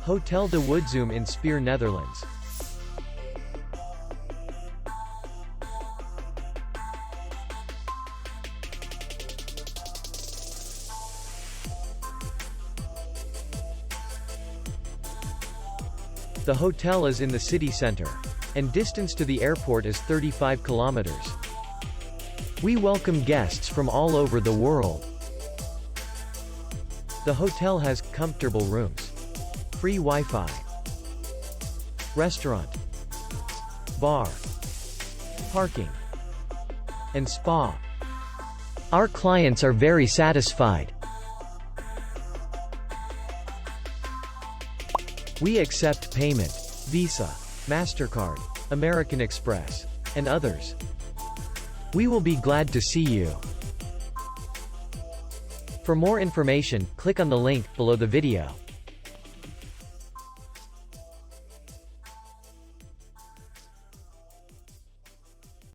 Hotel de Woudzoom in Spier, Netherlands. The hotel is in the city center, and distance to the airport is 35 kilometers. We welcome guests from all over the world. The hotel has comfortable rooms, free Wi-Fi, restaurant, bar, parking, and spa. Our clients are very satisfied. We accept payment, Visa, MasterCard, American Express, and others. We will be glad to see you. For more information, click on the link below the video.